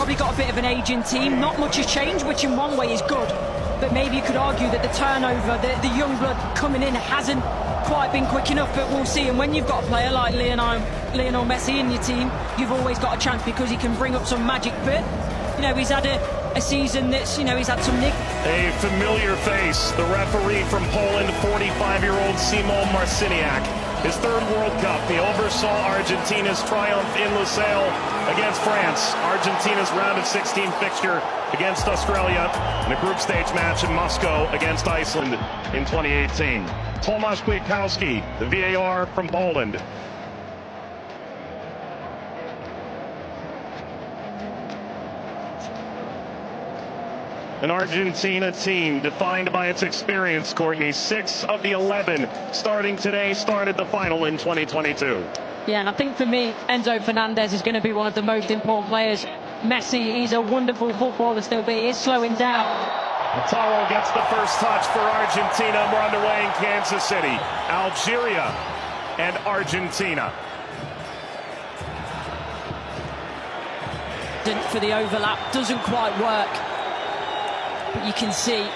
probably got a bit of an aging team. Not much has changed, which in one way is good. But maybe you could argue that the turnover, the young blood coming in hasn't quite been quick enough, but we'll see. And when you've got a player like Lionel Messi in your team, you've always got a chance because he can bring up some magic. But, he's had a season that's, he's had some nick. A familiar face, the referee from Poland, 45-year-old Szymon Marciniak. His third World Cup, he oversaw Argentina's triumph in Lusail against France. Argentina's round of 16 fixture against Australia, and a group stage match in Moscow against Iceland in 2018. Tomasz Kwiatkowski, the VAR from Poland. An Argentina team defined by its experience, Courtney. 6 of the 11 starting today started the final in 2022. Yeah, and I think for me, Enzo Fernandez is going to be one of the most important players. Messi, he's a wonderful footballer still, but he is slowing down. Taro gets the first touch for Argentina. We're underway in Kansas City. Algeria and Argentina. For the overlap, doesn't quite work. But you can see,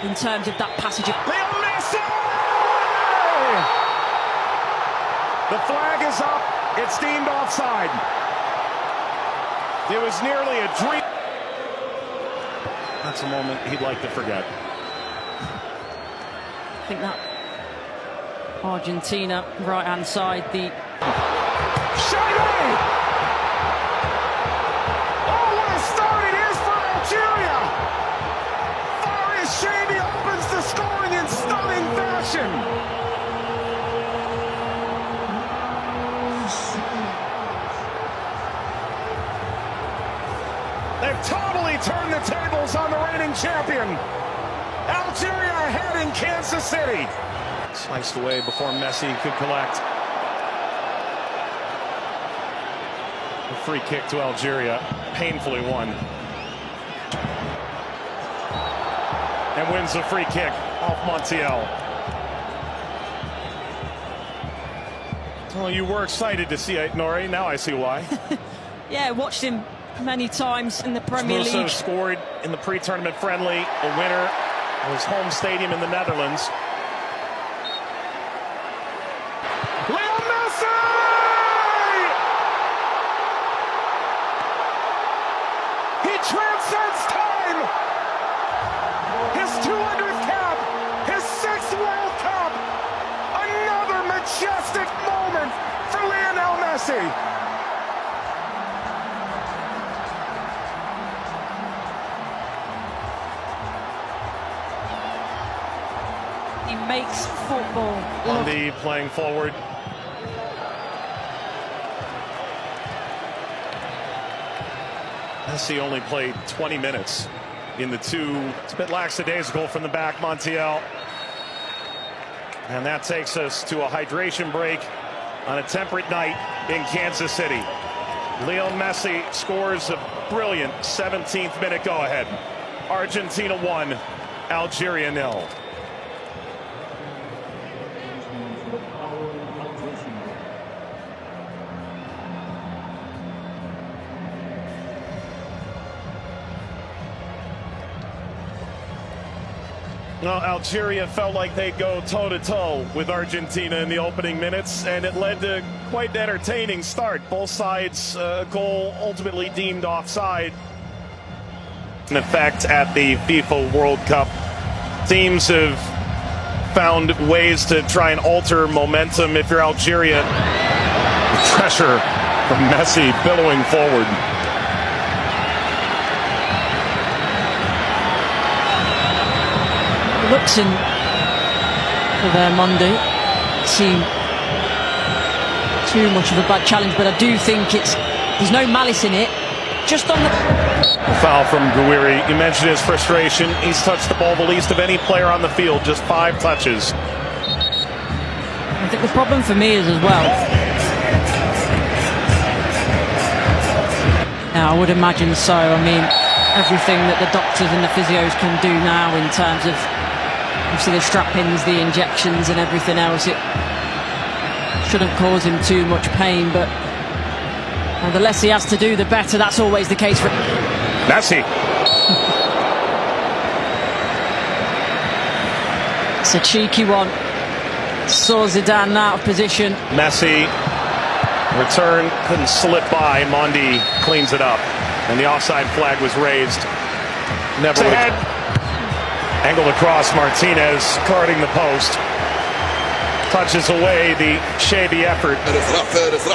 in terms of that passage of... Leo Messi! The flag is up. It's deemed offside. It was nearly a dream. That's a moment he'd like to forget. I think that Argentina, right-hand side, the... Shiny! Oh, what a start it is for Algeria! Shady opens the scoring in stunning fashion. They've totally turned the tables on the reigning champion. Algeria ahead in Kansas City. Sliced away before Messi could collect. A free kick to Algeria, painfully won. And wins a free kick off Montiel. Well, you were excited to see it, Nori. Now I see why. Yeah, watched him many times in the Premier League. Scored in the pre-tournament friendly, a winner of his home stadium in the Netherlands. Leo Messi! He transcends time! His 200th cap, his 6th World Cup, another majestic moment for Lionel Messi. He makes football. Bundy playing forward. Messi only played 20 minutes. In the two, it's a bit lackadaisical from the back, Montiel. And that takes us to a hydration break on a temperate night in Kansas City. Leo Messi scores a brilliant 17th minute go-ahead. Argentina 1, Algeria 0. Well, Algeria felt like they'd go toe-to-toe with Argentina in the opening minutes, and it led to quite an entertaining start. Both sides, goal ultimately deemed offside. In effect, at the FIFA World Cup, teams have found ways to try and alter momentum. If you're Algeria, pressure from Messi billowing forward. Luxon for their Monday seemed too much of a bad challenge, but I do think there's no malice in it. Just on the foul from Gouiri. You mentioned his frustration. He's touched the ball the least of any player on the field, just 5 touches. I think the problem for me is as well. Now, I would imagine so. I mean, everything that the doctors and the physios can do now in terms of obviously the strap-ins, the injections and everything else, it shouldn't cause him too much pain, but And the less he has to do, the better. That's always the case for Messi. It's a cheeky one. Saw Zidane out of position. Messi, return, couldn't slip by. Mondi cleans it up. And the offside flag was raised. Never ahead. Angled across, Martinez guarding the post. Touches away the shady effort. فارس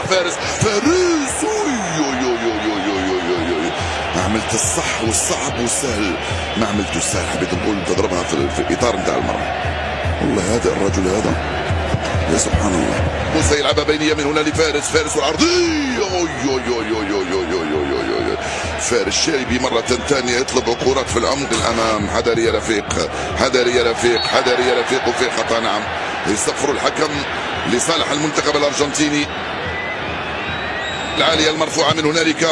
ما عملت الصح والصعب والسهل، ما عملت السهل، حبيت نقول تضربها في الاطار نتاع المرمى. والله هذا الرجل هذا يا سبحان الله. موسى يلعبها بينيه من هنا لفارس والعرضيه. فارس شاربي مرة ثانية يطلب كرات في العمق الأمام. حذر يا رفيق، حذر يا رفيق، حذر يا رفيق. وفي خطأ نعم. يصفر الحكم لصالح المنتخب الأرجنتيني. العالية المرفوعة من هنالك،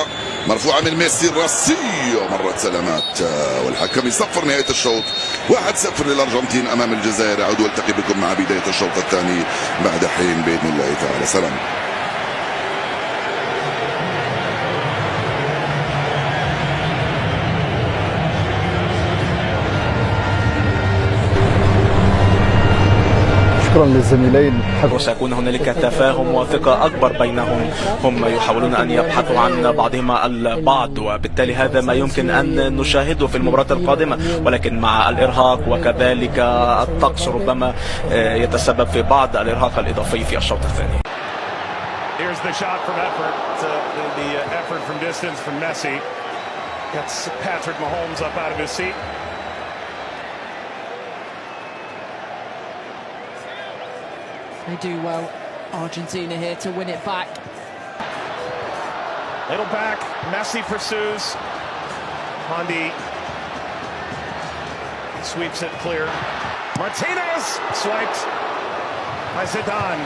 مرفوعة من ميسي الراسية. مرت سلامات والحكم يصفر نهاية الشوط. 1-0 للأرجنتين أمام الجزائر. أعود والتقي بكم مع بداية الشوط الثاني بعد حين بإذن الله تعالى. سلام. شكرا للزميلين. وسيكون هنالك تفاهم وثقة أكبر بينهم. هم يحاولون أن يبحثوا عن بعضهما البعض، وبالتالي هذا ما يمكن أن نشاهده في المباراة القادمة، ولكن مع الإرهاق وكذلك الطقس ربما يتسبب في بعض الإرهاق الإضافي في الشوط الثاني. Here's the shot from effort. The effort from distance from Messi. Gets Patrick Mahomes up out of his seat. They do well, Argentina here to win it back. Little back, Messi pursues. Mondi sweeps it clear. Martinez swiped by Zidane.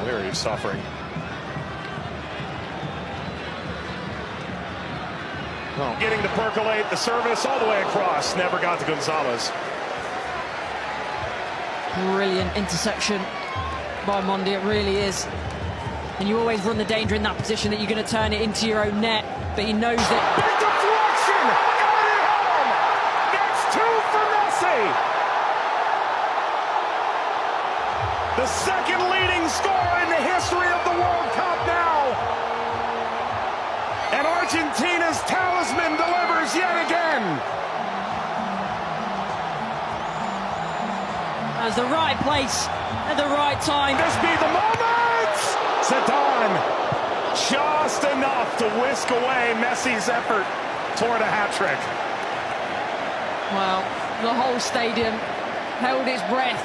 Very suffering. Oh. Getting to percolate the service all the way across. Never got to Gonzalez. Brilliant interception by Mondi, it really is. And you always run the danger in that position that you're going to turn it into your own net, but he knows that. Big deflection! Got it home! That's 2 for Messi! The second leading scorer in the history of the World Cup now. And Argentina's talisman delivers yet again. As the right place at the right time. This be the moment! Zidane just enough to whisk away Messi's effort toward a hat-trick. Well, the whole stadium held its breath.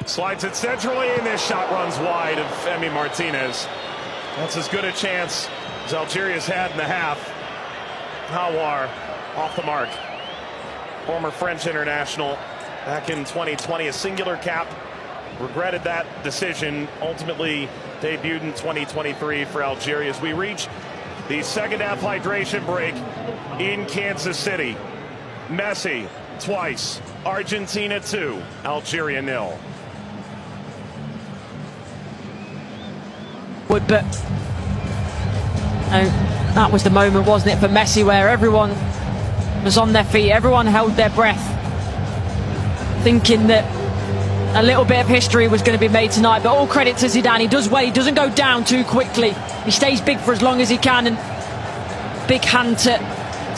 Slides it centrally, and this shot runs wide of Emi Martinez. That's as good a chance as Algeria's had in the half. Hawar off the mark. Former French international back in 2020, a singular cap. Regretted that decision. Ultimately debuted in 2023 for Algeria as we reach the second half hydration break in Kansas City. Messi twice. Argentina 2, Algeria 0. But that was the moment, wasn't it, for Messi, where everyone was on their feet, everyone held their breath, thinking that a little bit of history was going to be made tonight. But all credit to Zidane. He does well, he doesn't go down too quickly. He stays big for as long as he can, and big hand to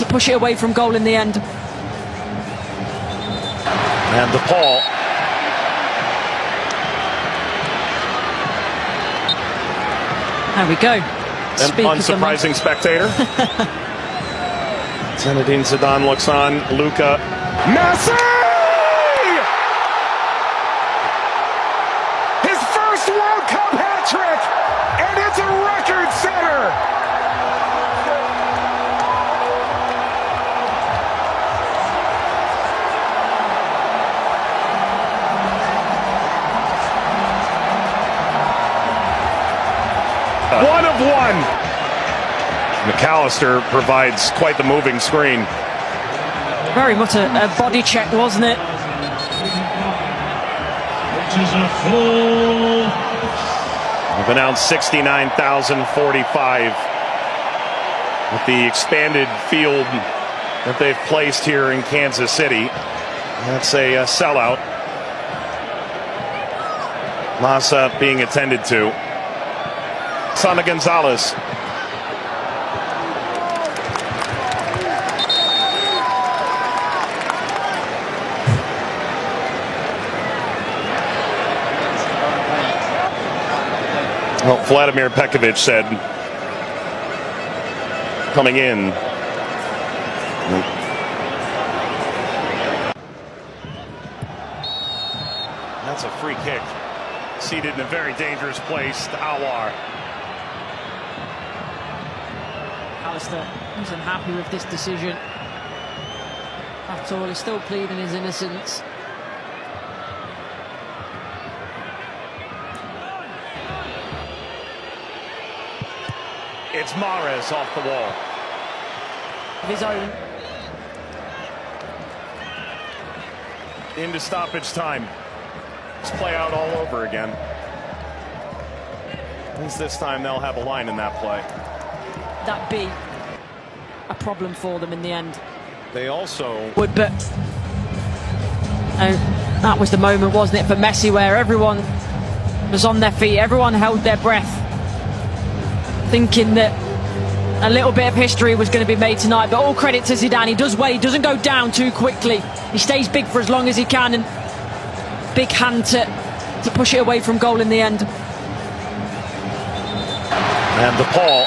push it away from goal in the end. And the Paul. There we go. An unsurprising spectator. Zinedine Zidane looks on. Luka. Messi! His first World Cup hat-trick! And it's a record setter! One of one. McAllister provides quite the moving screen. Very much a body check, wasn't it? We've announced 69,045 with the expanded field that they've placed here in Kansas City. That's a sellout. Lassa being attended to. Sana Gonzalez. Well, Vladimir Pekovic said coming in. That's a free kick. Seated in a very dangerous place to Awar. Alistair isn't happy with this decision at all. He's still pleading his innocence. It's Mahrez off the wall. Of his own. Into stoppage time. Let's play out all over again. At least this time they'll have a line in that play. That'd be a problem for them in the end. They also But that was the moment, wasn't it, for Messi, where everyone was on their feet, everyone held their breath, thinking that a little bit of history was going to be made tonight. But all credit to Zidane. He does wait, he doesn't go down too quickly. He stays big for as long as he can, and big hand to push it away from goal in the end. and the Paul.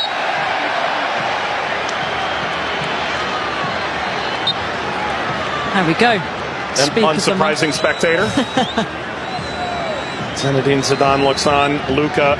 There we go. An unsurprising spectator. Zinedine Zidane looks on. Luka